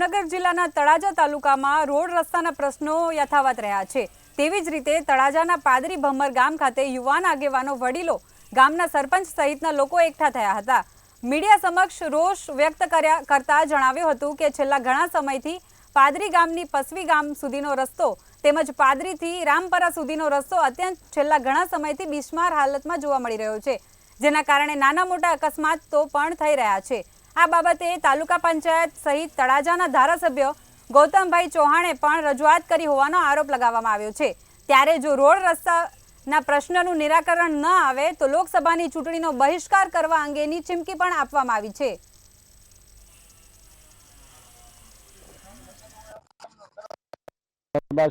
ભાવનગર જિલ્લાના તળાજા તાલુકામાં રોડ રસ્તાના પ્રશ્નો યથાવત રહ્યા છે। તેવી જ રીતે તળાજાના પાદરી ભમર ગામ ખાતે યુવાન આગેવાનો વડીલો ગામના સરપંચ સહિતના લોકો એકઠા થયા હતા। મીડિયા સમક્ષ રોષ વ્યક્ત કરતા જણાવ્યું હતું કે છેલ્લા ઘણા સમયથી પાદરી ગામની પસવી ગામ સુધીનો રસ્તો તેમજ પાદરીથી રામપરા સુધીનો રસ્તો અત્યંત છેલ્લા ઘણા સમયથી બિસ્માર હાલતમાં જોવા મળી રહ્યો છે, જેના કારણે નાના મોટા અકસ્માતો પણ થઈ રહ્યા છે। આ બાબતે તાલુકા પંચાયત સહિત તળાજાના ધારાસભ્ય ગૌતમભાઈ ચૌહાણે પણ રજૂઆત કરી હોવાનો આરોપ લગાવવામાં આવ્યો છે। ત્યારે જો રોડ રસ્તાના પ્રશ્નનું નિરાકરણ ન આવે તો લોકસભાની ચૂંટણીનો બહિષ્કાર કરવા અંગેની ચીમકી પણ આપવામાં આવી છે।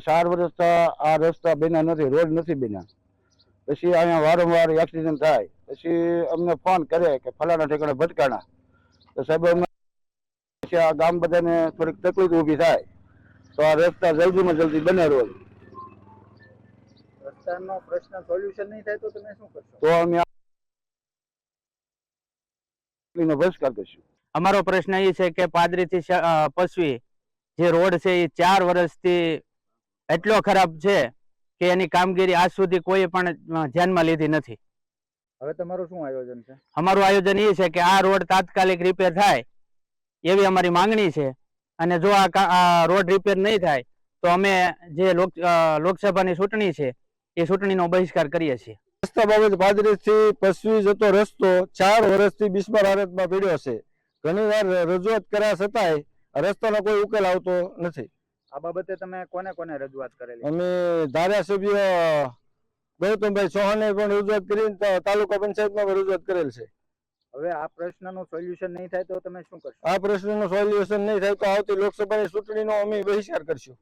ચાર વર્ષ આ રસ્તા બન્યા નથી, રોડ નથી બન્યા। પછી અહીંયા વારંવાર એક્સિડન્ટ થાય, પછી અમને ફોન કરે કે ફલાણા ઠેકાણે ભટકાણા, તો સાહેબ આ ગામ બધાને થોડીક તકલીફ ઊભી થાય તો આ રસ્તા જલ્દીમાં જલ્દી બને। રોડ રસ્તાનો પ્રશ્ન સોલ્યુશન નહીં થાય તો તમે શું કરશો? તો અમે બહિષ્કાર કરીશું। અમારો પ્રશ્ન એ છે કે પાદરીથી પસવી જે રોડ છે એ 4 વર્ષથી એટલો ખરાબ છે કે એની કામગીરી આજ સુધી કોઈ પણ ધ્યાનમાં લીધી નથી। હવે તમારું શું આયોજન છે? અમારું આયોજન એ છે કે આ રોડ તાત્કાલિક રિપેર થાય એવી અમારી માંગણી છે, અને જો આ રોડ રિપેર નહીં થાય તો અમે જે લોકસભાની ચૂંટણી છે એ ચૂંટણીનો બહિષ્કાર કરીએ છીએ। રસ્તા બાબત પાદરીથી પસવી જતો રસ્તો 4 વર્ષથી બિસ્માર હાલતમાં પડ્યો છે। ઘણી વાર રજૂઆત કર્યા છતાંય રસ્તાનો કોઈ ઉકેલ આવતો નથી। આ બાબતે તમે કોને કોને રજૂઆત કરેલી? અમે ધારાસભ્ય ગૌતમભાઈ ચૌહાણે પણ રજૂઆત કરી, તાલુકા પંચાયતમાં પણ રજૂઆત કરેલ છે। હવે આ પ્રશ્નનું સોલ્યુશન નહીં થાય તો તમે શું કરશો? આ પ્રશ્નનું સોલ્યુશન નહીં થાય તો આવતી લોકસભાની ચૂંટણીનો અમે બહિષ્કાર કરશું।